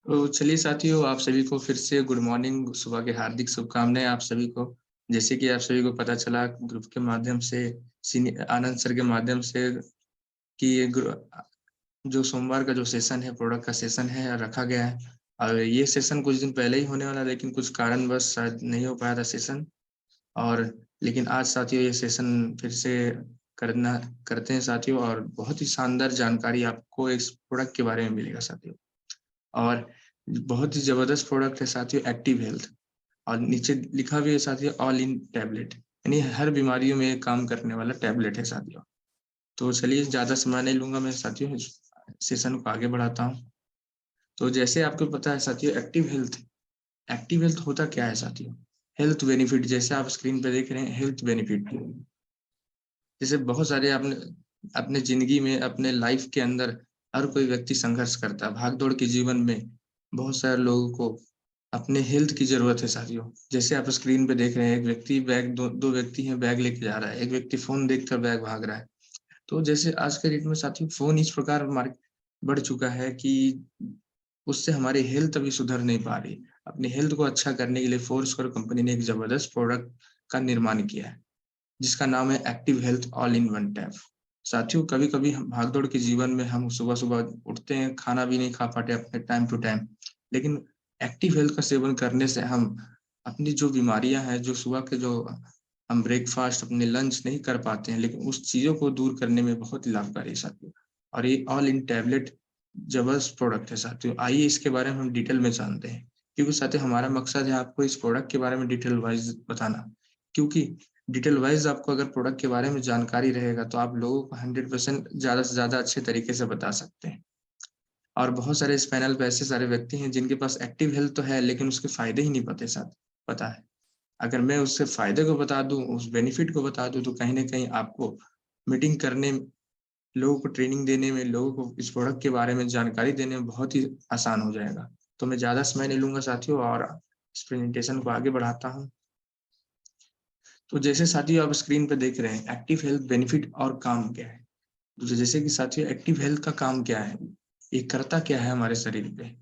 तो चलिए साथियों, आप सभी को फिर से गुड मॉर्निंग, सुबह के हार्दिक शुभकामनाएँ आप सभी को। जैसे कि आप सभी को पता चला ग्रुप के माध्यम से आनंद सर के माध्यम से कि ये जो सोमवार का जो सेशन है, प्रोडक्ट का सेशन है रखा गया है। और ये सेशन कुछ दिन पहले ही होने वाला, लेकिन कुछ कारणवश शायद नहीं हो पाया था सेशन। और लेकिन आज साथियों ये सेशन फिर से करना करते हैं साथियों, और बहुत ही शानदार जानकारी आपको इस प्रोडक्ट के बारे में मिलेगा साथियों। और बहुत ही ज़बरदस्त प्रोडक्ट है साथियों, एक्टिव हेल्थ। और नीचे लिखा भी है साथियों, ऑल इन टैबलेट, यानी हर बीमारियों में काम करने वाला टैबलेट है साथियों। तो चलिए ज़्यादा समय नहीं लूँगा मैं साथियों, इस सेशन को आगे बढ़ाता हूँ। तो जैसे आपको पता है साथियों, एक्टिव हेल्थ होता क्या है साथियों? हेल्थ बेनिफिट, जैसे आप स्क्रीन पे देख रहे हैं, हेल्थ बेनिफिट। जैसे बहुत सारे आपने अपने ज़िंदगी में, अपने लाइफ़ के अंदर हर कोई व्यक्ति संघर्ष करता है। भाग-दौड़ के जीवन में बहुत सारे लोगों को अपने हेल्थ की ज़रूरत है साथियों। जैसे आप स्क्रीन पे देख रहे हैं, एक व्यक्ति बैग, 2 व्यक्ति हैं, बैग लेके जा रहा है, एक व्यक्ति फ़ोन देखकर बैग भाग रहा है। तो जैसे आज के डेट में साथियों, फ़ोन इस प्रकार बढ़ चुका है कि उससे हमारी हेल्थ अभी सुधर नहीं पा रही। अपनी हेल्थ को अच्छा करने के लिए फ़ोर्स कंपनी ने एक ज़बरदस्त प्रोडक्ट का निर्माण किया है, जिसका नाम है active health all in one tab. साथियों, कभी-कभी हम भागदौड़ के जीवन में हम सुबह-सुबह उठते हैं, खाना भी नहीं खा पाते अपने टाइम टू टाइम। लेकिन एक्टिव हेल्थ का सेवन करने से हम अपनी जो बीमारियाँ हैं, जो सुबह के जो हम ब्रेकफ़ास्ट, अपने लंच नहीं कर पाते हैं, लेकिन उस चीज़ों को दूर करने में बहुत ही लाभकारी है साथियों। और ये ऑल इन टैबलेट ज़बरदस्त प्रोडक्ट है साथियों। आइए इसके बारे में हम डिटेल में जानते हैं। क्योंकि साथियों, हमारा मकसद है आपको इस प्रोडक्ट के बारे में डिटेल वाइज़ बताना। क्योंकि डिटेल वाइज़ आपको अगर प्रोडक्ट के बारे में जानकारी रहेगा, तो आप लोगों को 100% ज़्यादा से ज़्यादा अच्छे तरीके से बता सकते हैं। और बहुत सारे इस पैनल पे ऐसे सारे व्यक्ति हैं जिनके पास एक्टिव हेल्थ तो है, लेकिन उसके फ़ायदे ही नहीं पता है। अगर मैं उससे फ़ायदे को बता दूँ, उस बेनिफिट को बता दूँ, तो कहीं न कहीं आपको मीटिंग करने, लोगों को ट्रेनिंग देने में, लोगों को इस प्रोडक्ट के बारे में जानकारी देने में बहुत ही आसान हो जाएगा। तो मैं ज़्यादा समय नहीं लूँगा साथियों, और इस प्रेज़ेंटेशन को आगे बढ़ाता हूँ। तो जैसे साथियों आप स्क्रीन पे देख रहे हैं, एक्टिव हेल्थ बेनिफिट और काम क्या है? तो जैसे कि साथियों, एक्टिव हेल्थ का काम क्या है? ये करता क्या है हमारे शरीर पे?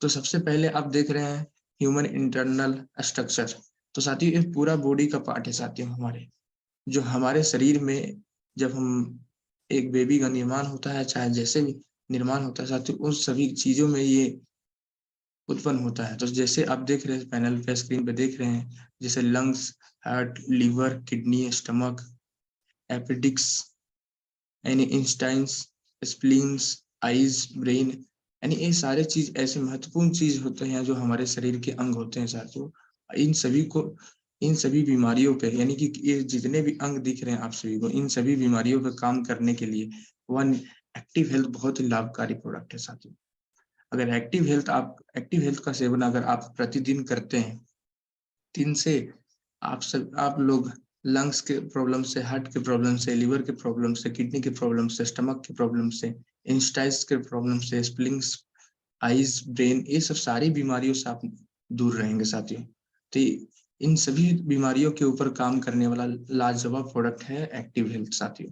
तो सबसे पहले आप देख रहे हैं ह्यूमन इंटरनल स्ट्रक्चर। तो साथियों, ये पूरा बॉडी का पार्ट है साथियों हमारे, जो हमारे शरीर में जब हम एक बेबी का निर्माण होता है, चाहे जैसे भी निर्माण होता है साथियों, उन सभी चीज़ों में ये उत्पन्न होता है। तो जैसे आप देख रहे हैं पैनल पे, स्क्रीन पे देख रहे हैं, जैसे lungs, heart, liver, kidney, stomach, appendix, यानी इंटेस्टाइन्स, स्प्लीन्स, आईज़, ब्रेन, यानी ये सारे चीज़ ऐसे महत्वपूर्ण चीज़ होते हैं जो हमारे शरीर के अंग होते हैं साथियों। इन सभी को, इन सभी बीमारियों पे, यानी कि ये जितने भी अंग दिख रहे हैं आप सभी को, इन सभी बीमारियों पे काम करने के लिए वन एक्टिव हेल्थ बहुत ही लाभकारी प्रोडक्ट है साथियों। अगर एक्टिव हेल्थ का सेवन अगर आप प्रतिदिन करते हैं, 3 से आप लोग लंग्स के प्रॉब्लम से, हार्ट के प्रॉब्लम से, लिवर के प्रॉब्लम से, किडनी के प्रॉब्लम से, स्टमक के प्रॉब्लम से, इंस्टाइल्स के प्रॉब्लम से, स्प्लीन्स, आईज़, ब्रेन, ये सब सारी बीमारियों से आप दूर रहेंगे साथियों। तो इन सभी बीमारियों के ऊपर काम करने वाला लाजवाब प्रोडक्ट है एक्टिव हेल्थ साथियों।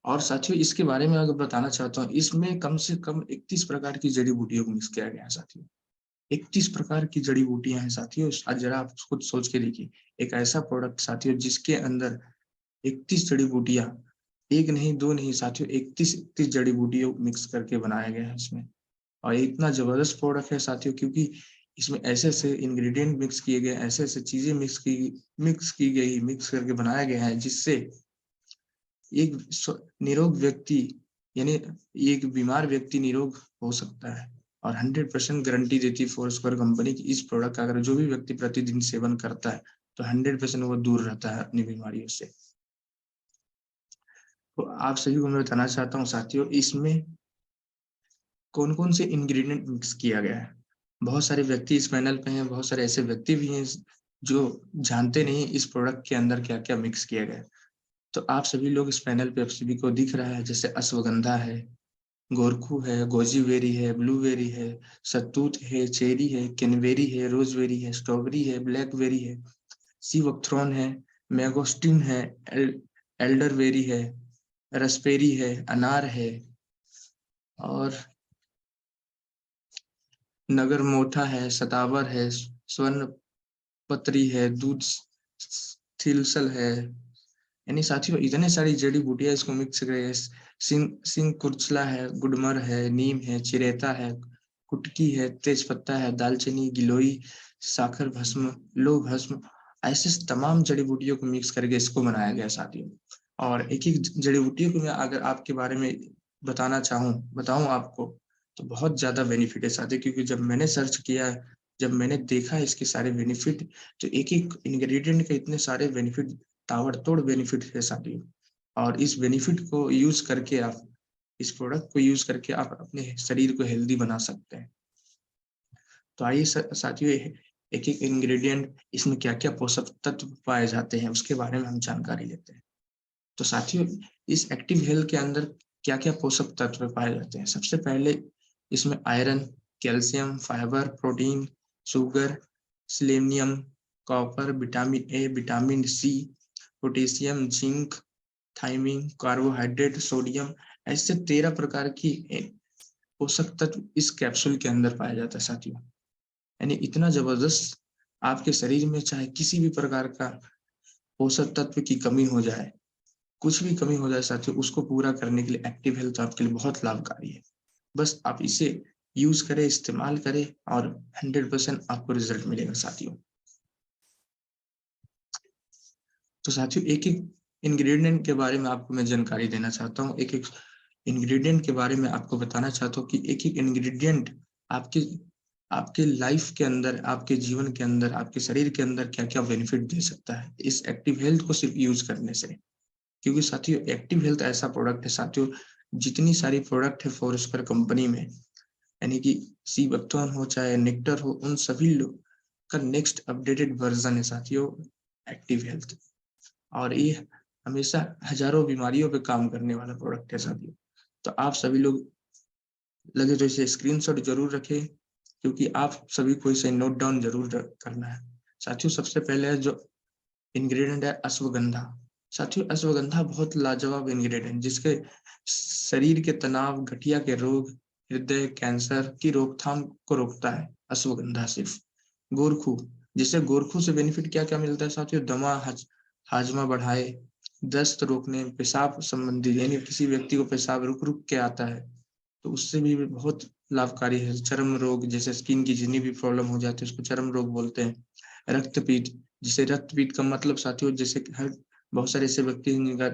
और साथियों, इसके बारे में अगर बताना चाहता हूँ, इसमें कम से कम 31 प्रकार की जड़ी-बूटियों को मिक्स किया गया है साथियों। 31 प्रकार की जड़ी-बूटियाँ हैं साथियों, ज़रा आप खुद सोच के देखिए। एक ऐसा प्रोडक्ट साथियों जिसके अंदर 31 जड़ी-बूटियाँ, 1 नहीं, 2 नहीं साथियों, 31 जड़ी-बूटियों को मिक्स करके बनाया गया है इसमें। और ये इतना ज़बरदस्त प्रोडक्ट है साथियों, क्योंकि इसमें ऐसे-ऐसे इंग्रीडिएंट मिक्स किए गए, ऐसे-ऐसे चीज़ें मिक्स करके बनाया गया है, जिससे एक निरोग व्यक्ति, यानी एक बीमार व्यक्ति निरोग हो सकता है। और 100% गारंटी देती है फ़ोर्स्क्वायर कंपनी कि इस प्रोडक्ट का अगर जो भी व्यक्ति प्रतिदिन सेवन करता है, तो 100% वो दूर रहता है अपनी बीमारियों से। तो आप सभी को मैं बताना चाहता हूँ साथियों, इसमें कौन-कौन से इंग्रीडिएंट मिक्स किया गया है। बहुत सारे व्यक्ति इस पैनल पे हैं, बहुत सारे ऐसे व्यक्ति भी हैं जो जानते नहीं इस प्रोडक्ट के अंदर क्या-क्या मिक्स किया गया है। तो आप सभी लोग इस पैनल पे आप सभी को दिख रहा है, जैसे अश्वगंधा है, गोरखू है, गोजीबेरी है, ब्लूबेरी है, शहतूत है, चेरी है, कैनबेरी है, रोज़बेरी है, स्ट्रॉबेरी है, ब्लैकबेरी है, सी बकथ्रॉन है, मैंगोस्टीन है, एल्डरबेरी है, रास्पबेरी है, अनार है, और नगर मोथा है, शतावर है, स्वर्ण पत्री है, दूध थिलसल है। यानी साथियों इतने सारी जड़ी बूटियां इसको मिक्स कर सिंह सिंह कुर्चला है, गुडमर है, नीम है, चिरेता है, कुटकी है, तेज पत्ता है, दालचीनी, गिलोई, साखर भस्म, लो भस्म, ऐसे तमाम जड़ी बूटियों को मिक्स करके इसको बनाया गया साथियों। और एक एक जड़ी बूटियों को मैं अगर आपके बारे में बताऊं आपको, तो बहुत ज्यादा बेनिफिट है साथियों। क्योंकि जब मैंने सर्च किया, जब मैंने देखा इसके सारे बेनिफिट, तो एक एक इंग्रेडिएंट के इतने सारे बेनिफिट, ताबड़तोड़ बेनिफिट है साथियों। और इस बेनिफिट को यूज करके आप, इस प्रोडक्ट को यूज करके आप अपने शरीर को हेल्दी बना सकते हैं। तो आइए साथियों, एक एक इंग्रेडिएंट, इसमें क्या क्या पोषक तत्व पाए जाते हैं उसके बारे में हम जानकारी लेते हैं। तो साथियों, इस एक्टिव हेल्थ के अंदर क्या क्या पोषक तत्व पाए जाते हैं? सबसे पहले इसमें iron, calcium, fibre, protein, sugar, selenium, copper, vitamin A, vitamin C, potassium, zinc, thiamine, carbohydrate, sodium, ऐसे 13 प्रकार की पोषक तत्व इस कैप्सूल के अंदर पाया जाता है साथियों। यानी इतना जबरदस्त, आपके शरीर में चाहे किसी भी प्रकार का पोषक तत्व की कमी हो जाए, कुछ भी कमी हो जाए साथियों, उसको पूरा करने के लिए एक्टिव हेल्थ आपके लिए बहुत लाभकारी है। बस आप इसे यूज करें, इस्तेमाल करें, और 100% आपको रिजल्ट मिलेगा साथियों। तो साथियों, एक एक इंग्रेडिएंट के बारे में आपको मैं जानकारी देना चाहता हूँ। एक एक इंग्रेडिएंट के बारे में आपको बताना चाहता हूँ कि एक एक इंग्रेडिएंट आपके आपके लाइफ के अंदर, आपके जीवन के अंदर, आपके शरीर के अंदर क्या क्या बेनिफिट दे सकता है इस एक्टिव हेल्थ को सिर्फ यूज करने से। क्योंकि साथियों, एक्टिव हेल्थ ऐसा प्रोडक्ट है साथियों, जितनी सारी प्रोडक्ट है फॉरेस्टर कंपनी में, यानी कि सी बक्थॉन हो चाहे नेक्टर हो, उन सभी लोग का नेक्स्ट अपडेटेड वर्जन है साथियों एक्टिव हेल्थ। और ये हमेशा हजारों बीमारियों पे काम करने वाला प्रोडक्ट है साथियों। तो आप सभी लोग लगे तो इसे स्क्रीनशॉट जरूर रखें, क्योंकि आप सभी को इसे नोट डाउन जरूर करना है साथियों। सबसे पहले जो इंग्रेडिएंट है अश्वगंधा। साथियों, अश्वगंधा बहुत लाजवाब इंग्रेडिएंट, जिसके शरीर के तनाव, गठिया के रोग, हृदय, कैंसर की रोकथाम को रोकता है अश्वगंधा सिर्फ। गोरखू, जिससे गोरखू से बेनिफिट क्या क्या मिलता है साथियों? दमा, हाजमा बढ़ाए, दस्त रोकने, पेशाब संबंधी, यानी किसी व्यक्ति को पेशाब रुक रुक के आता है तो उससे भी बहुत लाभकारी है। चर्म रोग, जैसे स्किन की जितनी भी प्रॉब्लम हो जाती है उसको चर्म रोग बोलते हैं। रक्तपीत, जिसे रक्तपीत का मतलब साथियों, जैसे हर बहुत सारे ऐसे व्यक्ति जिनका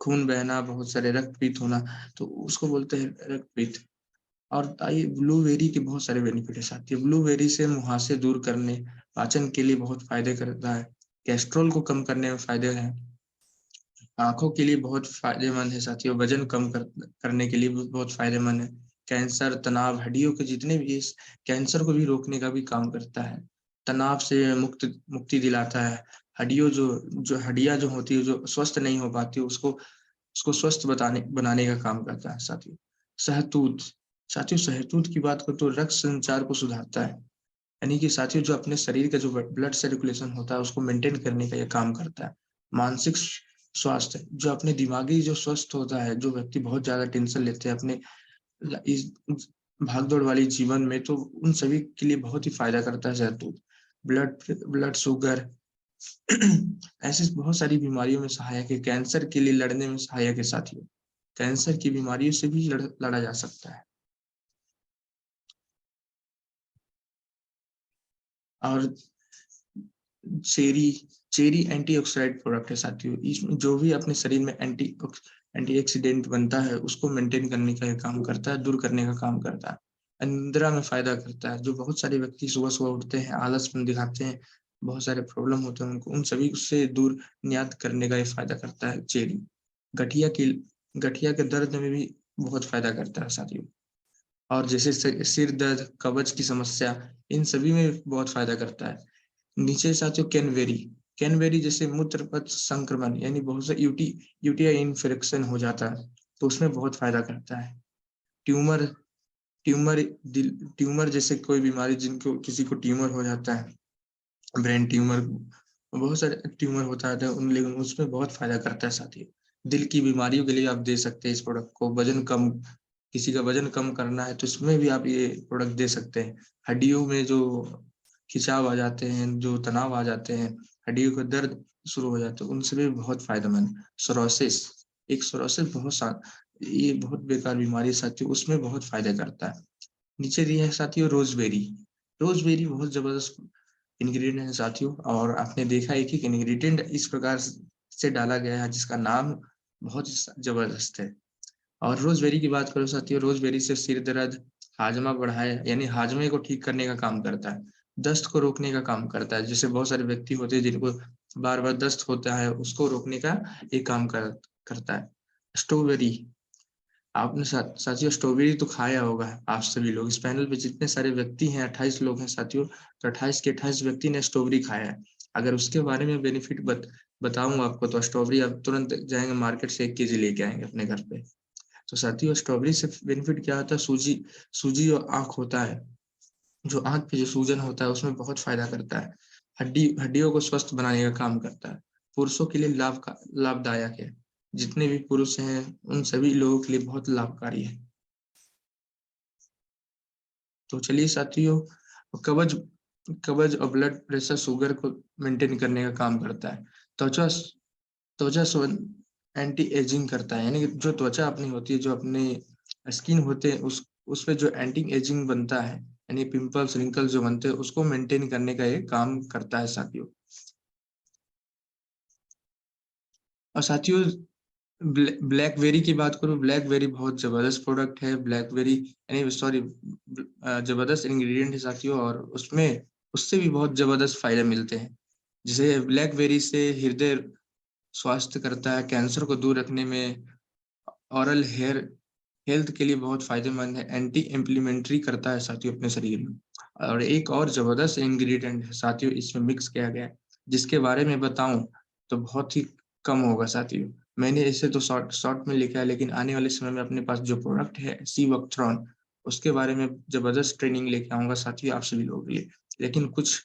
खून बहना, बहुत सारे रक्तपीत होना, तो उसको बोलते हैं रक्तपीत। और आइए, ब्लूबेरी के बहुत सारे बेनिफिट है साथियों। ब्लूबेरी से मुहासे दूर करने, पाचन के लिए बहुत फायदे करता है, कैस्ट्रोल को कम करने में फायदे हैं, आंखों के लिए बहुत फायदेमंद है साथियों, वजन कम करने के लिए भी बहुत फायदेमंद है, कैंसर, तनाव, हड्डियों के जितने भी कैंसर को भी रोकने का भी काम करता है, तनाव से मुक्ति दिलाता है, हड्डियों जो हड्डियां जो होती है, जो स्वस्थ नहीं हो पाती, उसको उसको स्वस्थ बनाने का काम करता है साथियों। सहतूत, साथियों सहतूत की बात करो तो रक्त संचार को सुधारता है। यानी कि साथियों, जो अपने शरीर का जो ब्लड सर्कुलेशन होता है उसको मेंटेन करने का ये काम करता है। मानसिक स्वास्थ्य, जो अपने दिमागी जो स्वस्थ होता है, जो व्यक्ति बहुत ज्यादा टेंशन लेते हैं अपने इस भागदौड़ वाली जीवन में, तो उन सभी के लिए बहुत ही फायदा करता है शहतूत। ब्लड ब्लड शुगर ऐसी बहुत सारी बीमारियों में सहायक है, कैंसर के लिए लड़ने में सहायक है साथियों, कैंसर की बीमारियों से भी लड़ा जा सकता है। और चेरी, चेरी एंटीऑक्सीडेंट प्रोडक्ट है साथियों। इसमें जो भी अपने शरीर में एंटीऑक्सीडेंट बनता है उसको मेंटेन करने का काम करता है, दूर करने का काम करता है, निद्रा में फायदा करता है। जो बहुत सारे व्यक्ति सुबह सुबह उठते हैं, आलसपन दिखाते हैं, बहुत सारे प्रॉब्लम होते हैं उनको, उन सभी से दूर नियात करने का ये फायदा करता है चेरी। गठिया की गठिया के दर्द में भी बहुत फायदा करता है साथियों। और जैसे सिर दर्द, कब्ज की समस्या, इन सभी में बहुत फायदा करता है। नीचे साथियों कैनवेरी, कैनवेरी जैसे मूत्र पथ संक्रमण, यानी बहुत से यूटीआई इन्फेक्शन हो जाता है तो उसमें बहुत फायदा करता है। ट्यूमर ट्यूमर ट्यूमर जैसे कोई बीमारी, जिनको किसी को ट्यूमर हो जाता है, ब्रेन ट्यूमर, बहुत सारे ट्यूमर होता है, तो उन लेकिन उसमें बहुत फायदा करता है साथियों। दिल की बीमारियों के लिए आप दे सकते हैं इस प्रोडक्ट को, वजन कम किसी का वजन कम करना है तो इसमें भी आप ये प्रोडक्ट दे सकते हैं। हड्डियों में जो खिंचाव आ जाते हैं, जो तनाव आ जाते हैं, हड्डियों का दर्द शुरू हो जाता है, उनसे भी बहुत फ़ायदेमंद। सोरोसिस, एक सोरोसिस ये बहुत बेकार बीमारी है साथियों, उसमें बहुत फ़ायदा करता है। नीचे दिया है साथियों रोज़मेरी। रोज़मेरी बहुत ज़बरदस्त इंग्रीडिएंट है साथियों, और आपने देखा एक-एक इंग्रीडिएंट इस प्रकार से डाला गया है जिसका नाम बहुत ज़बरदस्त है। और रोज़मेरी की बात करूँ साथियों, रोज़मेरी से सिर दर्द, हाजमा बढ़ाए यानी हाजमे को ठीक करने का काम करता है, दस्त को रोकने का काम करता है। जैसे बहुत सारे व्यक्ति होते हैं जिनको बार-बार दस्त होता है, उसको रोकने का ये काम करता है। स्ट्रॉबेरी, आपने साथियों स्ट्रॉबेरी तो खाया होगा आप सभी लोग। इस पैनल पे जितने सारे व्यक्ति हैं 28 लोग हैं साथियों, तो 28 के 28 व्यक्ति ने स्ट्रॉबेरी खाया है। अगर उसके बारे में बेनिफिट बताऊँ आपको तो स्ट्रॉबेरी आप तुरंत जाएँगे मार्केट से 1 केजी लेके आएँगे अपने घर पे। तो साथियों स्ट्रॉबेरी से बेनिफिट क्या होता है, सूजी सूजी और आँख होता है, जो आँख पे जो सूजन होता है उसमें बहुत फ़ायदा करता है। हड्डियों को स्वस्थ बनाने का काम करता है। पुरुषों के लिए लाभदायक है। जितने भी पुरुष हैं उन सभी लोगों के लिए बहुत लाभकारी है। तो चलिए साथियों, कब्ज़ कब्ज़ और ब्लड प्रेशर, शुगर को मेंटेन करने का काम करता है। त्वचा त्वचा सवन एंटी एजिंग करता है, यानी कि जो त्वचा अपनी होती है, जो अपने स्किन होते हैं उस पे जो एंटी एजिंग बनता है, यानी पिंपल्स, रिंकल्स जो बनते हैं उसको मेंटेन करने का ये काम करता है साथियों। और साथियों ब्लैकबेरी की बात करूँ, ब्लैकबेरी बहुत ज़बरदस्त प्रोडक्ट है। ब्लैकबेरी यानी सॉरी ज़बरदस्त इंग्रीडिएंट है साथियों, और उसमें उससे भी बहुत ज़बरदस्त फ़ायदे मिलते हैं। जैसे ब्लैकबेरी से हृदय स्वास्थ्य करता है, कैंसर को दूर रखने में, ओरल हेयर हेल्थ के लिए बहुत फ़ायदेमंद है, एंटी इन्फ्लेमेटरी करता है साथियों अपने शरीर में। और एक और ज़बरदस्त इंग्रीडिएंट है साथियों इसमें मिक्स किया गया है, जिसके बारे में बताऊँ तो बहुत ही कम होगा साथियों। मैंने इसे तो शॉर्ट शॉर्ट में लिखा है, लेकिन आने वाले समय में अपने पास जो प्रोडक्ट है सीवैक्थ्रॉन, उसके बारे में ज़बरदस्त ट्रेनिंग लेके आऊँगा साथियों आप सभी लोगों के लिए। लेकिन कुछ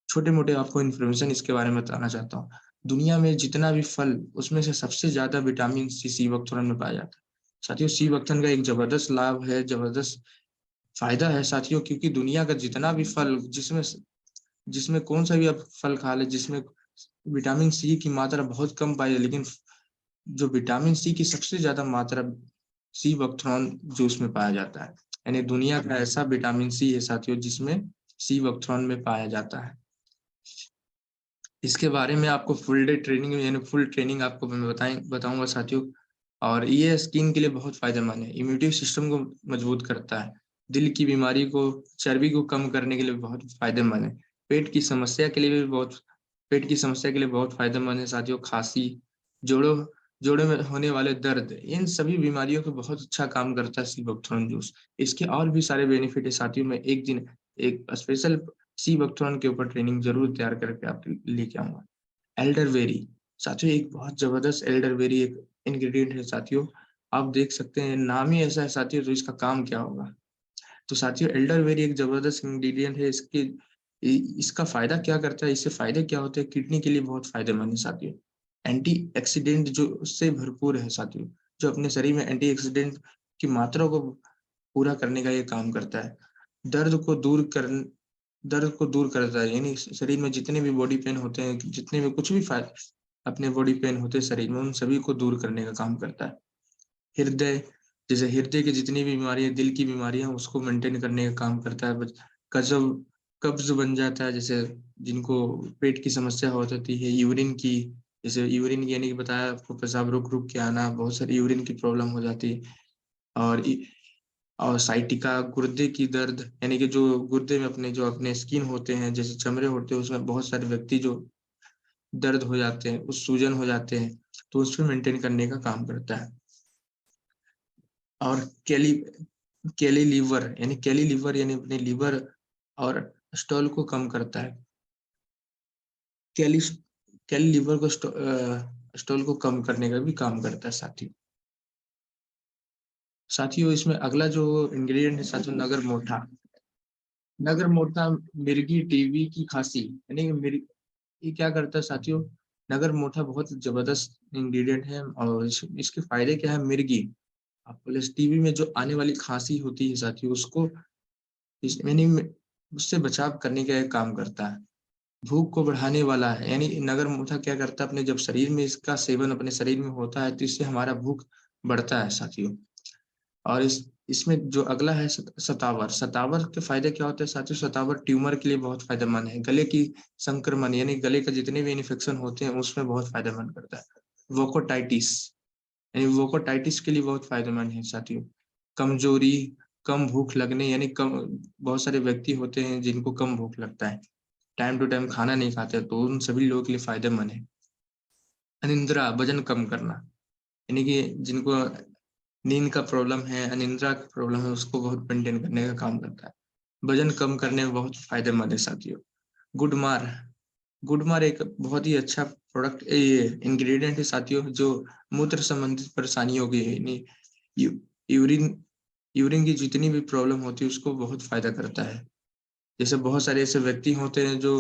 छोटे-मोटे आपको इन्फॉर्मेशन इसके बारे में बताना चाहता हूँ। दुनिया में जितना भी फल, उसमें से सबसे ज़्यादा विटामिन सी सीवैक्थ्रॉन में पाया जाता है। साथियों सीवैक्थ्रॉन का एक ज़बरदस्त लाभ है, ज़बरदस्त फ़ायदा है साथियों, क्योंकि दुनिया का जितना भी फल जिसमें कौन-सा भी आप फल खा लें, जिसमें विटामिन सी की मात्रा बहुत कम पाई है, लेकिन जो विटामिन सी की सबसे ज़्यादा मात्रा सीवैक्थ्रॉन जूस में पाया जाता है। यानी दुनिया का ऐसा विटामिन सी है साथियों जिसमें सीवैक्थ्रॉन में पाया जाता है। इसके बारे में आपको फुल डे ट्रेनिंग यानी फुल ट्रेनिंग आपको मैं बताऊँगा साथियों, और ये स्किन के लिए बहुत फ़ायदेमंद है, इम्यूनिटी सिस्टम को मजबूत करता है, दिल की बीमारी को, चर्बी को कम करने के लिए बहुत फ़ायदेमंद है, पेट की समस्या के लिए भी बहुत पेट की समस्या के लिए बहुत फ़ायदेमंद है साथियों, खाँसी, जोड़ों जोड़ों में होने वाले दर्द, इन सभी बीमारियों पे बहुत अच्छा काम करता है सीबैक्थ्रॉन जूस। इसके और भी सारे बेनिफिट है साथियों, मैं एक दिन एक स्पेशल सीबैक्थ्रॉन के ऊपर ट्रेनिंग ज़रूर तैयार करके आपके लेके आऊँगा। एल्डरवेरी, साथियों एक बहुत ज़बरदस्त एल्डरवेरी एक इंग्रीडिएंट है साथियों। आप देख सकते हैं नाम ही ऐसा है साथियों, तो इसका काम क्या होगा? तो साथियों एल्डरवेरी एक ज़बरदस्त इंग्रीडिएंट है, इसका फ़ायदा क्या करता है, इससे फ़ायदे क्या होते हैं? किडनी के लिए बहुत फ़ायदेमंद है साथियों। एंटीऑक्सीडेंट जो उससे भरपूर है साथियों, जो अपने शरीर में एंटीऑक्सीडेंट की मात्रा को पूरा करने का ये काम करता है। दर्द को दूर कर दर्द को दूर करता है, यानी शरीर में जितने भी बॉडी पेन होते हैं, जितने भी कुछ भी अपने बॉडी पेन होते हैं शरीर में, उन सभी को दूर करने का काम करता है। हृदय जैसे हृदय की जितनी भी बीमारी है, दिल की बीमारियाँ उसको मेंटेन करने का काम करता है। कज़ब कब्ज़ बन जाता है, जैसे जिनको पेट की समस्या हो जाती है, यूरिन की, जैसे यूरिन यानी कि बताया आपको पेशाब रुक-रुक के आना, बहुत सारी यूरिन की प्रॉब्लम हो जाती है। और साइटिका गुर्दे की दर्द, यानी कि जो गुर्दे में अपने स्किन होते हैं, जैसे चमड़े होते हैं, उसमें बहुत सारे व्यक्ति जो दर्द हो जाते हैं, उस सूजन हो जाते हैं, तो उसको मेंटेन करने का काम करता है। और कैली कैली लीवर यानी अपने लीवर और स्टॉल को कम करता है। कैली कैली लीवर को स्टॉल को कम करने का भी काम करता है साथियों। साथियों इसमें अगला जो इंग्रीडिएंट है साथियों नगर मोटा मिर्गी, टीबी की खाँसी, यानी कि ये क्या करता है साथियों, नगर मोटा बहुत ज़बरदस्त इंग्रीडिएंट है, और इसके फ़ायदे क्या है, मिर्गी प्लस टीबी में जो आने वाली खांसी होती है साथियों, उसको यानी उससे बचाव करने का एक काम करता है। भूख को बढ़ाने वाला है, यानी नगर मूठा क्या करता है, अपने जब शरीर में इसका सेवन अपने शरीर में होता है तो इससे हमारा भूख बढ़ता है साथियों। और इसमें जो अगला है सतावर। सतावर के फायदे क्या होते हैं साथियों? सतावर ट्यूमर के लिए बहुत फायदेमंद है। गले की संक्रमण यानी गले का जितने भी इन्फेक्शन होते हैं उसमें बहुत फायदेमंद करता है। वोकोटाइटिस यानी वोकोटाइटिस के लिए बहुत फायदेमंद है साथियों। कमजोरी, कम भूख लगने यानी कम, बहुत सारे व्यक्ति होते हैं जिनको कम भूख लगता है, टाइम टू टाइम खाना नहीं खाते, तो उन सभी लोगों के लिए फायदेमंद है। अनिद्रा, वजन कम करना, यानी कि जिनको नींद का प्रॉब्लम है, अनिद्रा का प्रॉब्लम है, उसको बहुत मेंटेन करने का काम करता है। वजन कम करने में बहुत फायदेमंद है साथियों। गुडमार, गुडमार एक बहुत ही अच्छा प्रोडक्ट इंग्रेडिएंट है साथियों, जो मूत्र संबंधित परेशानियों की यानी यूरिन यूरिन की जितनी भी प्रॉब्लम होती है उसको बहुत फायदा करता है। जैसे बहुत सारे ऐसे व्यक्ति होते हैं जो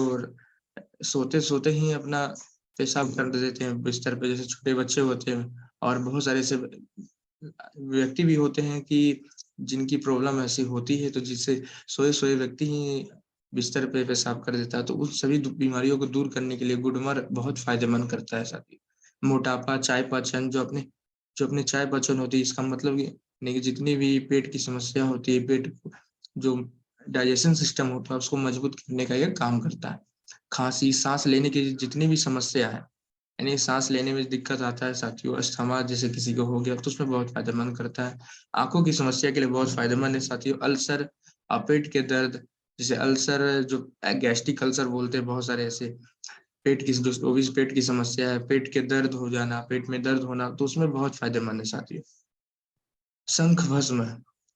सोते सोते ही अपना पेशाब कर देते हैं बिस्तर पे, जैसे छोटे बच्चे होते हैं, और बहुत सारे ऐसे व्यक्ति भी होते हैं कि जिनकी प्रॉब्लम ऐसी होती है, तो जिससे सोए सोए व्यक्ति ही बिस्तर पे पेशाब कर देता है, तो उन सभी बीमारियों को दूर करने के लिए गुड़मर बहुत फायदेमंद करता है साथी। मोटापा, चाय पाचन, जो अपने चाय पाचन होती है, इसका मतलब ये नहीं कि जितनी भी पेट की समस्या होती है, पेट जो डाइजेशन सिस्टम होता है उसको मजबूत करने का ये काम करता है। खांसी, सांस लेने की जितनी भी समस्या है, यानी सांस लेने में दिक्कत आता है साथियों, अस्थमा जैसे किसी को हो गया तो उसमें बहुत फायदेमंद करता है। आंखों की समस्या के लिए बहुत फायदेमंद है साथियों। अल्सर, पेट के दर्द, जैसे अल्सर जो गैस्ट्रिक अल्सर बोलते हैं, बहुत सारे ऐसे पेट की जो भी पेट की समस्या है, पेट के दर्द हो जाना, पेट में दर्द होना, तो उसमें बहुत फायदेमंद है साथियों। शंख भस्म,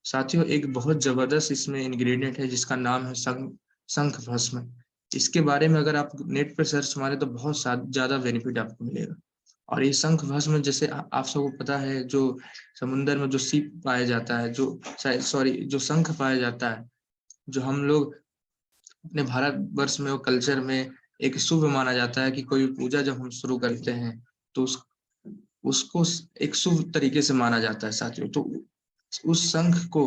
साथियों एक बहुत जबरदस्त इसमें इंग्रेडिएंट है जिसका नाम है शंख भस्म। इसके बारे में अगर आप नेट पे सर्च मारे तो बहुत ज्यादा बेनिफिट आपको मिलेगा। और ये शंख भस्म, जैसे आप सबको पता है, जो समुंदर में जो सीप पाया जाता है, जो सॉरी जो शंख पाया जाता है, जो हम लोग अपने भारतवर्ष में और कल्चर में एक शुभ माना जाता है कि कोई पूजा जब हम शुरू करते हैं तो उसको एक शुभ तरीके से माना जाता है साथियों। तो उस शंख को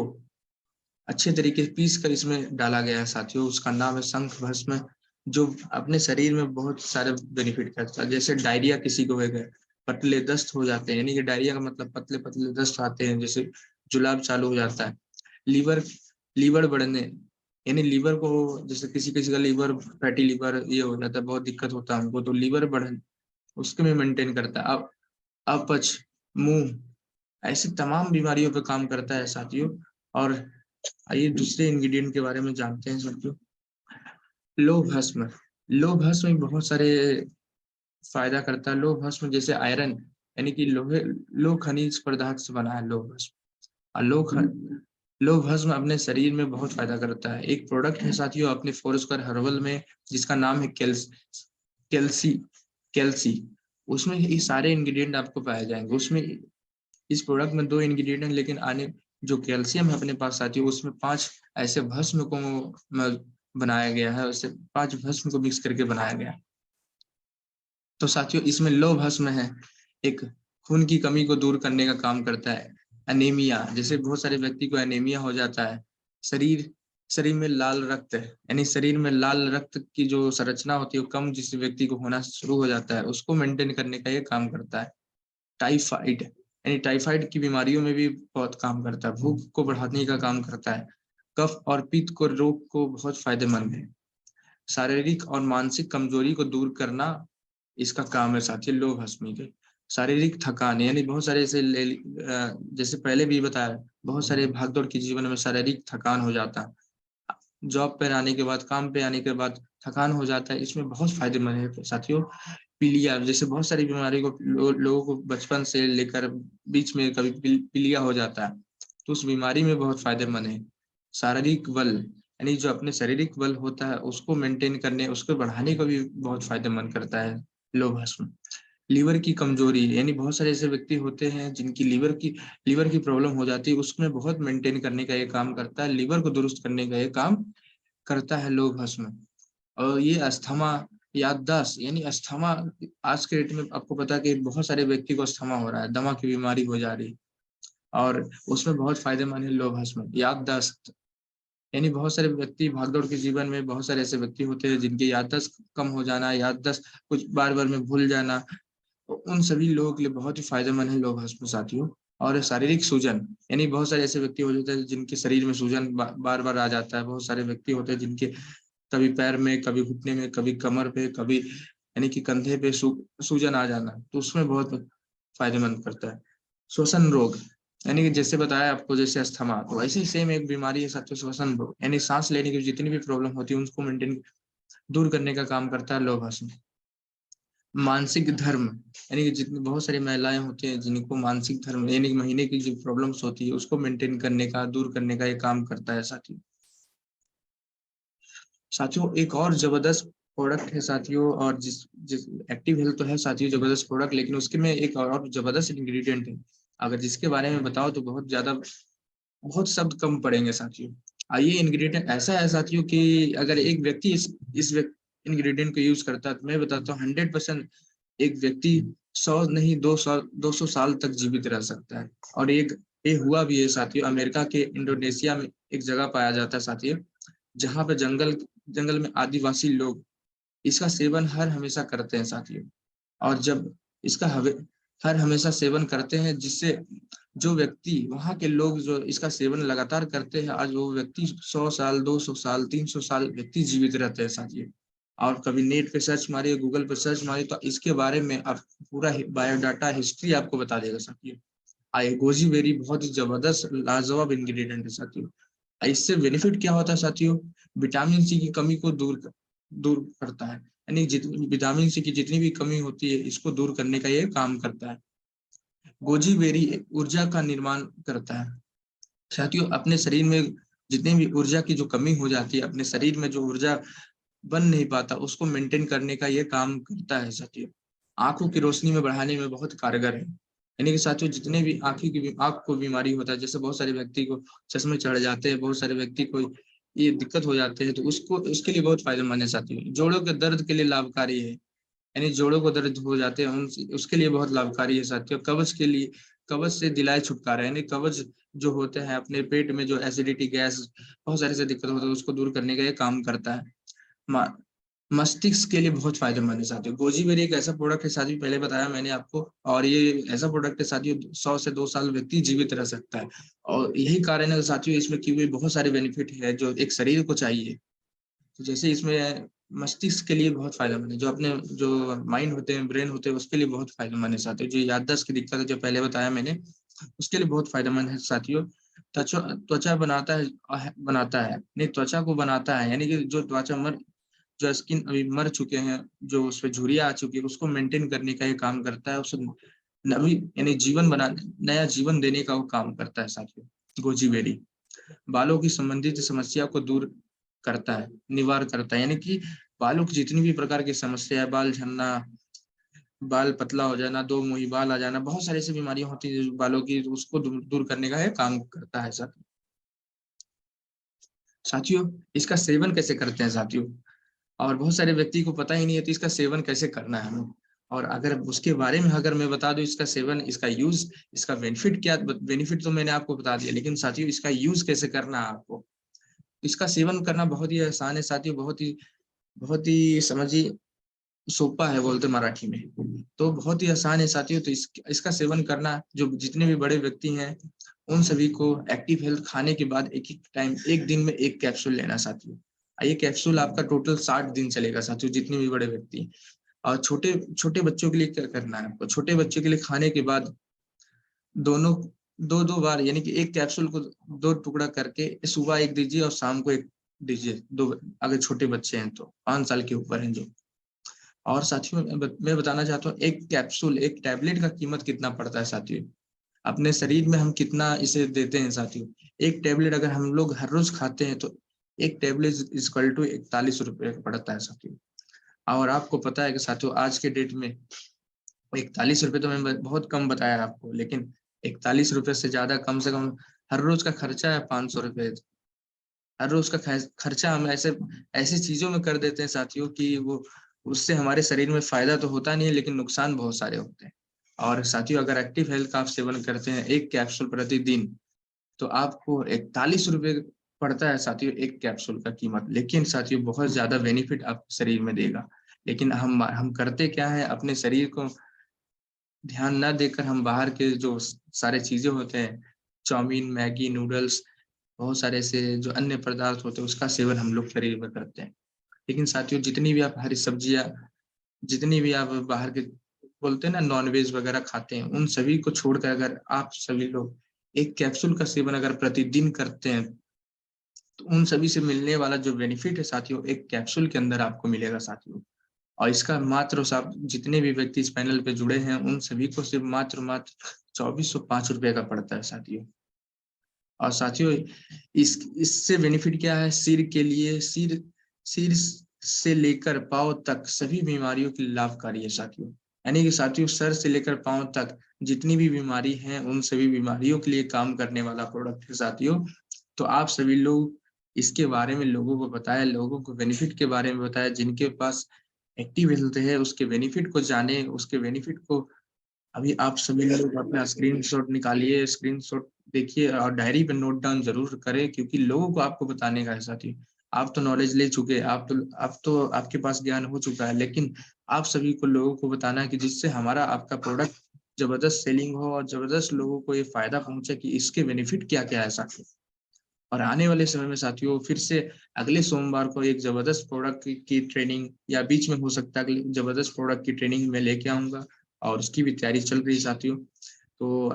अच्छे तरीके से पीस कर इसमें डाला गया है साथियों, उसका नाम है शंख भस्म, जो अपने शरीर में बहुत सारे बेनिफिट करता है। जैसे डायरिया किसी को हो गया, पतले दस्त हो जाते हैं, यानी कि डायरिया का मतलब पतले पतले दस्त आते हैं, जैसे जुलाब चालू हो जाता है। लीवर लीवर बढ़ने, यानी लीवर को, जैसे किसी किसी का लीवर फैटी लीवर ये हो जाता है, बहुत दिक्कत होता है हमको, तो लीवर बढ़न उसके में मेंटेन करता है। अब अपच, मुंह, ऐसी तमाम बीमारियों पे काम करता है साथियों। और आइए दूसरे इंग्रेडिएंट के बारे में जानते हैं साथियों। लौह भस्म, लौह भस्म भी बहुत सारे फायदा करता है। लौह भस्म जैसे आयरन, यानी कि लौह खनिज पदार्थ से बना है लौह भस्म। और लौह भस्म अपने शरीर में बहुत फायदा करता है। एक प्रोडक्ट है साथियों अपने फोरस्क्वायर हर्बल में, जिसका नाम है कैल्सी कैल्सी। उसमें ये सारे इंग्रेडिएंट आपको पाए जाएंगे। उसमें इस प्रोडक्ट में 2 इंग्रेडिएंट हैं, लेकिन आने जो कैल्शियम है अपने पास साथियों, उसमें 5 ऐसे भस्म को बनाया गया है, उसे 5 भस्म को मिक्स करके बनाया गया है। तो साथियों इसमें लौह भस्म है, एक खून की कमी को दूर करने का काम करता है। एनीमिया, जैसे बहुत सारे व्यक्ति को एनीमिया हो जाता है, शरीर शरीर में लाल रक्त, यानी शरीर में लाल रक्त की जो संरचना होती है वो कम जिस व्यक्ति को होना शुरू हो जाता है, उसको मेंटेन करने का ये काम करता है। टाइफाइड, यानी टाइफाइड की बीमारियों में भी बहुत काम करता है, भूख को बढ़ाने का काम करता है। कफ और पित्त को रोग को बहुत फायदेमंद है। शारीरिक और मानसिक कमजोरी को दूर करना इसका काम है साथियों लौह भस्मी के। शारीरिक थकान, यानी बहुत सारे ऐसे जैसे पहले भी बताया, बहुत सारे भागदौड़ के जीवन में शारीरिक थकान हो जाता है, जॉब पर आने के बाद, काम पे आने के बाद थकान हो जाता है, इसमें बहुत फायदेमंद है साथियों। पीलिया, जैसे बहुत सारी बीमारी को लोगों को बचपन से लेकर बीच में कभी पीलिया हो जाता है, तो उस बीमारी में बहुत फायदेमंद है। शारीरिक बल, यानी जो अपने शारीरिक बल होता है उसको मेंटेन करने, उसको बढ़ाने का भी बहुत फायदेमंद करता है लौह भस्म। लीवर की कमजोरी, यानी बहुत सारे ऐसे व्यक्ति होते हैं जिनकी लीवर की प्रॉब्लम हो जाती है, उसमें बहुत मेंटेन करने का ये काम करता है, लीवर को दुरुस्त करने का ये काम करता है लौह भस्म। और ये अस्थमा, याददाश्त, यानी अस्थमा, आज के डेट में आपको पता है कि बहुत सारे व्यक्ति को अस्थमा हो रहा है, दमा की बीमारी हो जा रही है, और उसमें बहुत फायदेमंद है लौह भस्म। याददाश्त, यानी बहुत सारे व्यक्ति भागदौड़ के जीवन में बहुत सारे ऐसे व्यक्ति होते हैं जिनकी याददाश्त कम हो जाना, याददाश्त कुछ बार-बार में भूल जाना, तो उन सभी लोगों के लिए बहुत ही फायदेमंद है लौह भस्म साथियों। और शारीरिक सूजन, यानी बहुत सारे ऐसे व्यक्ति हो जाते हैं जिनके शरीर में सूजन बार-बार आ जाता है। बहुत सारे व्यक्ति होते हैं जिनके कभी पैर में, कभी घुटने में, कभी कमर पे, कभी यानी कि कंधे पे सूजन आ जाना, तो उसमें बहुत फायदेमंद करता है। श्वसन रोग, यानी कि जैसे बताया आपको, जैसे अस्थमा, तो वैसे ही सेम एक बीमारी है साथियों श्वसन रोग, यानी सांस लेने की जितनी भी प्रॉब्लम होती है उनको मेंटेन दूर करने का काम करता है लौह भस्म। मानसिक धर्म, यानी कि जितनी बहुत सारी महिलाएं होती हैं जिनको मानसिक धर्म यानी कि महीने की जो प्रॉब्लम्स होती है उसको मेंटेन करने का, दूर करने का ये काम करता है साथियों। साथियों एक और जबरदस्त प्रोडक्ट है साथियों, और जिस जिस एक्टिव हेल्थ तो है साथियों जबरदस्त प्रोडक्ट, लेकिन उसके में एक और जबरदस्त इंग्रेडिएंट है। अगर जिसके बारे में बताओ तो बहुत शब्द कम पड़ेंगे साथियों। ये इंग्रेडिएंट ऐसा है साथियों कि अगर एक व्यक्ति इस इंग्रेडिएंट को यूज करता है तो मैं बताता हूँ 100% एक व्यक्ति 100 नहीं 200 साल तक जीवित रह सकता है। और ये हुआ भी है साथियों। अमेरिका के इंडोनेशिया में एक जगह पाया जाता है साथियों, जहाँ पे जंगल जंगल में आदिवासी लोग इसका सेवन हर हमेशा करते हैं साथियों। और जब इसका हर हमेशा सेवन करते हैं, जिससे जो व्यक्ति वहाँ के लोग जो इसका सेवन लगातार करते हैं, आज वो व्यक्ति 100 साल, 200 साल, 300 साल व्यक्ति जीवित रहते हैं साथियों। और कभी नेट पे सर्च मारिए, गूगल पे सर्च मारिए, तो इसके बारे में आप पूरा बायोडाटा हिस्ट्री आपको बता देगा साथियों। गोजी बेरी बहुत ही जबरदस्त लाजवाब इंग्रेडिएंट है साथियों। इससे बेनिफिट क्या होता है साथियों? विटामिन सी की कमी को दूर करता है, यानी जितनी विटामिन सी की जितनी भी कमी होती है इसको दूर करने का ये काम करता है। गोजी बेरी ऊर्जा का निर्माण करता है साथियों। अपने शरीर में जितनी भी ऊर्जा की जो कमी हो जाती है, अपने शरीर में जो ऊर्जा बन नहीं पाता उसको मेंटेन करने का ये काम करता है साथियों। आंखों की रोशनी में बढ़ाने में बहुत कारगर है, यानी कि साथियों जितने भी आंख को बीमारी होता है, जैसे बहुत सारे व्यक्ति को चश्मे चढ़ जाते हैं, बहुत सारे व्यक्ति को ये दिक्कत हो जाते हैं, तो उसको उसके लिए बहुत फायदेमंद है साथियों। जोड़ों के दर्द के लिए लाभकारी है, यानी जोड़ों को दर्द हो जाते हैं उसके लिए बहुत लाभकारी है साथियों। कब्ज के लिए, कब्ज से दिलाए छुटकारा, यानी कब्ज जो होते हैं अपने पेट में जो एसिडिटी गैस बहुत सारी से दिक्कत होती है उसको दूर करने का ये काम करता है। मस्तिष्क के लिए बहुत फायदेमंद है साथियों। गोजी बेरी एक ऐसा प्रोडक्ट है साथियों, पहले बताया मैंने आपको, और ये ऐसा प्रोडक्ट है साथियों 100 से 2 साल व्यक्ति जीवित रह सकता है। और यही कारण है साथियों इसमें की हुई बहुत सारे बेनिफिट है जो एक शरीर को चाहिए। तो जैसे इसमें मस्तिष्क के लिए बहुत फायदेमंद है, जो अपने जो माइंड होते हैं, ब्रेन होते हैं, उसके लिए बहुत फायदेमंद है साथियों। जो याददाश्त की दिक्कत है जो पहले बताया मैंने, उसके लिए बहुत फायदेमंद है साथियों। त्वचा बनाता है नहीं, त्वचा को बनाता है, यानी कि जो स्किन अभी मर चुके हैं, जो उस पे झुर्रियाँ आ चुकी है, उसको मेंटेन करने का ये काम करता है। उसे नवी यानी नया जीवन देने का वो काम करता है साथियों गोजी बेरी। बालों की संबंधित समस्या को दूर करता है, निवार करता है, यानी कि बालों की जितनी भी प्रकार की समस्या है, बाल झड़ना, बाल पतला हो जाना, दो मुंही बाल आ जाना, बहुत सारी ऐसी बीमारियां होती है बालों की, उसको दूर करने का ये काम करता है साथियों। इसका सेवन कैसे करते हैं साथियों? और बहुत सारे व्यक्ति को पता ही नहीं है तो इसका सेवन कैसे करना है हमें। और अगर उसके बारे में अगर मैं बता दूं, इसका सेवन, इसका यूज, इसका बेनिफिट क्या, बेनिफिट तो मैंने आपको बता दिया, लेकिन साथियों इसका यूज कैसे करना है आपको। इसका सेवन करना बहुत ही आसान है साथियों, बहुत ही समझिए सोपा है बोलते मराठी में, तो बहुत ही आसान है साथियों। तो इसका सेवन करना, जो जितने भी बड़े व्यक्ति हैं उन सभी को एक्टिव हेल्थ खाने के बाद एक दिन में एक कैप्सूल लेना साथियों। ये कैप्सूल आपका टोटल 60 दिन चलेगा साथियों, जितने भी बड़े व्यक्ति। और छोटे छोटे बच्चों के लिए क्या करना है आपको, छोटे बच्चों के लिए खाने के बाद दोनों दो दो बार, यानी कि एक कैप्सूल को दो टुकड़ा करके सुबह एक दीजिए और शाम को एक दीजिए, दो, अगर छोटे बच्चे हैं तो 5 साल के ऊपर हैं जो। और साथियों मैं बताना चाहता हूँ, एक कैप्सूल, एक टैबलेट का कीमत कितना पड़ता है साथियों। अपने शरीर में हम कितना इसे देते हैं साथियों। एक टैबलेट अगर हम लोग हर रोज खाते हैं तो एक टैबलेट इक्वल टू 41 रुपये का पड़ता है साथियों। और आपको पता है कि साथियों आज के डेट में 41 रुपये तो मैं बहुत कम बताया आपको, लेकिन 41 रुपये से ज्यादा कम से कम हर रोज का खर्चा है 500 रुपये। हर रोज का खर्चा हम ऐसी चीजों में कर देते हैं साथियों कि वो उससे हमारे शरीर में फायदा तो होता नहीं है, लेकिन नुकसान बहुत सारे होते हैं। और साथियों अगर एक्टिव हेल्थ का आप सेवन करते हैं 1 कैप्सूल प्रतिदिन, तो आपको 41 रुपए पड़ता है साथियों 1 कैप्सूल का कीमत। लेकिन साथियों बहुत ज़्यादा बेनिफिट आपके शरीर में देगा। लेकिन हम करते क्या है, अपने शरीर को ध्यान ना देकर हम बाहर के जो सारे चीज़ें होते हैं, चाउमीन, मैगी, नूडल्स, बहुत सारे ऐसे जो अन्य पदार्थ होते हैं, उसका सेवन हम लोग शरीर में करते हैं। लेकिन साथियों जितनी भी आप हरी सब्जियाँ, जितनी भी आप बाहर के बोलते हैं ना नॉन-वेज वगैरह खाते हैं, उन सभी को छोड़कर अगर आप सभी लोग 1 कैप्सूल का सेवन अगर प्रतिदिन करते हैं, तो उन सभी से मिलने वाला जो बेनिफिट है साथियों, 1 कैप्सूल के अंदर आपको मिलेगा साथियों। और इसका मात्र और साब जितने भी व्यक्ति इस पैनल पे जुड़े हैं, उन सभी को सिर्फ़ मात्र 2405 रुपए का पड़ता है साथियों। और साथियों इस इससे बेनिफिट क्या है, सिर के लिए सिर से लेकर पाँव तक सभी बीमारियों के लिए लाभकारी है साथियों। यानी कि साथियों सर से लेकर पाँव तक जितनी भी बीमारी हैं, उन सभी बीमारियों के लिए काम करने वाला प्रोडक्ट है साथियों। तो आप सभी लोग इसके बारे में लोगों को बताएँ, लोगों को बेनिफिट के बारे में बताएँ, जिनके पास एक्टिव हेल्थ है, उसके बेनिफिट को जानें, उसके बेनिफिट को अभी आप सभी लोग अपना स्क्रीनशॉट निकालिए, स्क्रीनशॉट देखिए और डायरी पे नोट डाउन ज़रूर करें क्योंकि लोगों को आपको बताने का है साथियों। आप तो नॉलेज ले चुके हैं, आप तो आपके पास ज्ञान हो चुका है, लेकिन आप सभी को लोगों को बताना है कि जिससे हमारा आपका प्रोडक्ट ज़बरदस्त सेलिंग हो और ज़बरदस्त लोगों को ये फ़ायदा पहुँचे कि इसके बेनिफिट क्या-क्या है साथियों। और आने वाले समय में साथियों फिर से अगले सोमवार को एक ज़बरदस्त प्रोडक्ट की ट्रेनिंग या बीच में हो सकता है अगले ज़बरदस्त प्रोडक्ट की ट्रेनिंग मैं लेके आऊँगा और उसकी भी तैयारी चल रही है साथियों। तो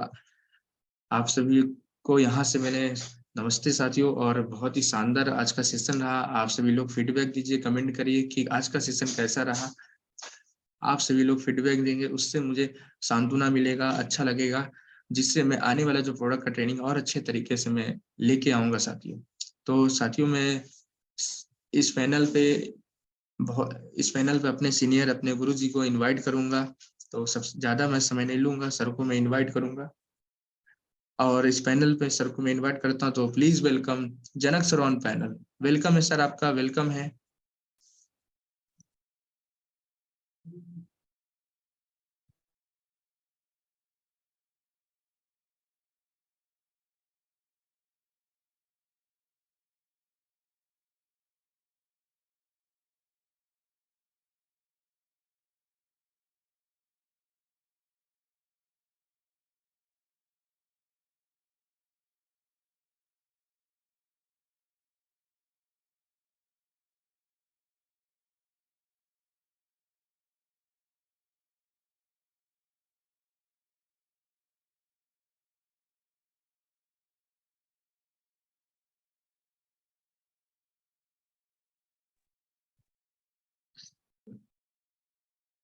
आप सभी को यहाँ से मैंने नमस्ते साथियों और बहुत ही शानदार आज का सेशन रहा। आप सभी लोग फीडबैक दीजिए, कमेंट करिए कि आज का सेशन कैसा रहा। आप सभी लोग फीडबैक देंगे, उससे मुझे सांत्वना मिलेगा, अच्छा लगेगा, जिससे मैं आने वाला जो प्रोडक्ट का ट्रेनिंग और अच्छे तरीके से मैं लेके आऊँगा साथियों। तो साथियों मैं स इस पैनल पे इस पैनल पे अपने सीनियर, अपने गुरुजी को इनवाइट करूँगा, तो सबसे ज़्यादा मैं समय नहीं लूँगा, सर को मैं इनवाइट करूँगा और इस पैनल पे सर को मैं इनवाइट करता हूँ, तो please welcome Janak sir on panel. Welcome है सर आपका, वेलकम है।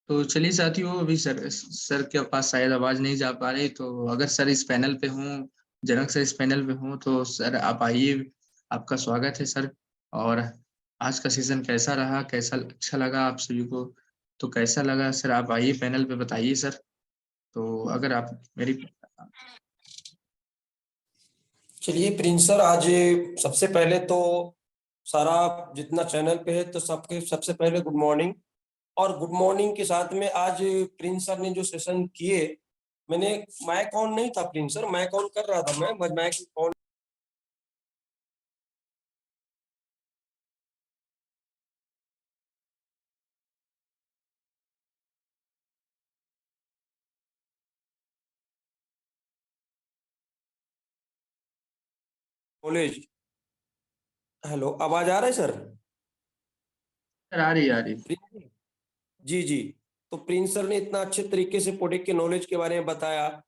तो चलिए साथियों अभी सर के पास शायद आवाज़ नहीं जा पा रही, तो अगर सर इस पैनल पे हों, जनक सर इस पैनल पे हों, तो सर आप आइए, आपका स्वागत है सर। और आज का सेशन कैसा रहा? कैसा अच्छा लगा आप सभी को? तो कैसा लगा सर आप आइए पैनल पे बताइए सर। तो अगर आप मेरी चलिए प्रिंस सर, आज सबसे पहले तो सारा जितना चैनल पे है तो सबके सबसे पहले गुड मॉर्निंग। और गुड मॉर्निंग के साथ में आज प्रिंस सर ने जो सेशन किए, मैंने माइक ऑन नहीं था प्रिंस सर, माइक ऑन कर रहा था मैं, बस माइक ऑन। कॉलेज, हेलो, आवाज आ रहा है सर? सर आ रही है, आ रही है। जी जी। तो प्रिंस सर ने इतना अच्छे तरीके से प्रोडक्ट के नॉलेज के बारे में बताया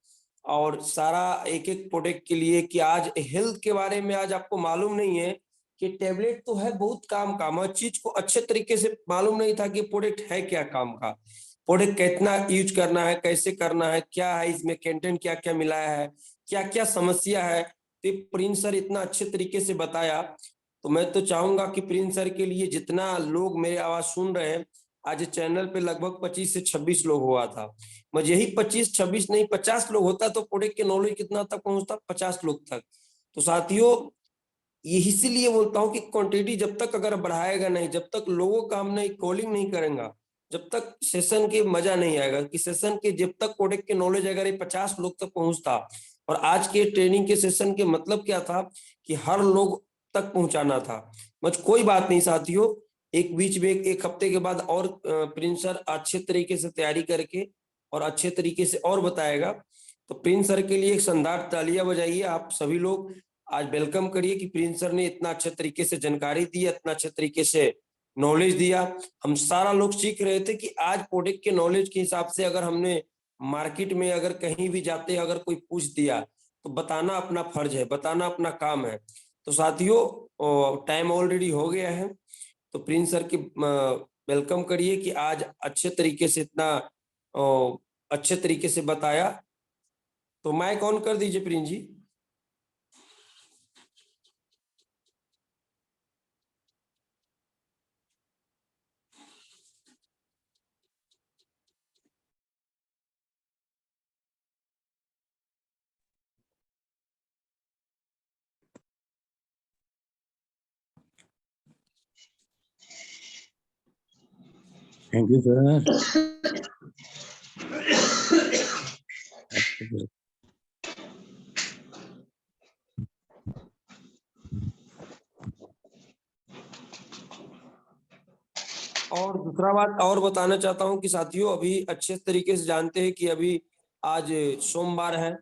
और सारा एक एक प्रोडक्ट के लिए कि आज हेल्थ के बारे में आज आपको मालूम नहीं है कि टेबलेट तो है बहुत काम का, मगर चीज को अच्छे तरीके से मालूम नहीं था कि प्रोडक्ट है क्या काम का, प्रोडक्ट कितना यूज करना है, कैसे करना है, क्या है इसमें कंटेंट, क्या क्या मिलाया है, क्या क्या समस्या है। तो प्रिंस सर इतना अच्छे तरीके से बताया। तो मैं तो चाहूंगा कि प्रिंस सर के लिए जितना लोग मेरी आवाज सुन रहे हैं, आज चैनल पे लगभग 25 से 26 लोग हुआ था, मैं यही 25-26 नहीं 50 लोग होता तो प्रोडक्ट के नॉलेज कितना तक पहुंचता, 50 लोग तक। तो साथियों ये इसीलिए बोलता हूँ कि क्वांटिटी जब तक अगर बढ़ाएगा नहीं, जब तक लोगों का हमने कॉलिंग नहीं करेंगे, जब तक सेशन के मजा नहीं आएगा, कि सेशन के जब तक प्रोडक्ट के नॉलेज अगर ये 50 लोग तक पहुंचता, और आज के ट्रेनिंग के सेशन के मतलब क्या था कि हर लोग तक पहुंचाना था। बस कोई बात नहीं साथियों, एक बीच में एक हफ्ते के बाद और प्रिंस सर अच्छे तरीके से तैयारी करके और अच्छे तरीके से और बताएगा। तो प्रिंस सर के लिए एक शानदार तालियां बजाइए आप सभी लोग। आज वेलकम करिए कि प्रिंस सर ने इतना अच्छे तरीके से जानकारी दी, इतना अच्छे तरीके से नॉलेज दिया। हम सारा लोग सीख रहे थे कि आज प्रोडक्ट के नॉलेज के हिसाब से अगर हमने मार्केट में अगर कहीं भी जाते अगर कोई पूछ दिया तो बताना अपना फर्ज है, बताना अपना काम है। तो साथियों टाइम ऑलरेडी हो गया है, तो प्रिंस सर की वेलकम करिए कि आज अच्छे तरीके से इतना अच्छे तरीके से बताया। तो माइक ऑन कर दीजिए Prince ji. Thank you, sir. और दूसरा बात और बताना चाहता हूं कि साथियों अभी अच्छे तरीके से जानते हैं कि अभी आज सोमवार है,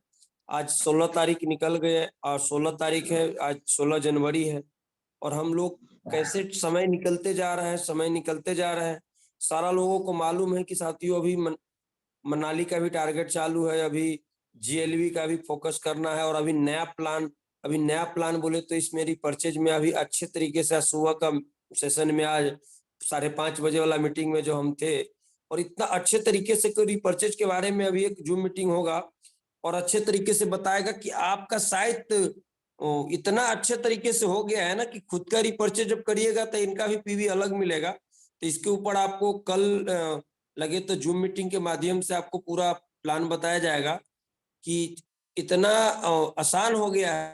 आज 16 तारीख निकल गए और 16 तारीख है, आज 16 जनवरी है। और हम लोग कैसे समय निकलते जा रहे हैं, समय निकलते जा रहे हैं। सारा लोगों को मालूम है कि साथियों अभी मनाली का भी टारगेट चालू है, अभी जीएलवी का भी फोकस करना है, और अभी नया प्लान बोले तो इस मेरी परचेज में अभी अच्छे तरीके से सुबह का सेशन में आज 5:30 बजे वाला मीटिंग में जो हम थे, और इतना अच्छे तरीके से रिपर्चेज के बारे में अभी एक जूम मीटिंग होगा और अच्छे तरीके से बताएगा कि आपका साइट इतना अच्छे तरीके से हो गया है ना कि खुद का रिपर्चेज जब करिएगा तो इनका भी पीवी अलग मिलेगा। तो इसके ऊपर आपको कल लगे तो जूम मीटिंग के माध्यम से आपको पूरा प्लान बताया जाएगा कि इतना आसान हो गया है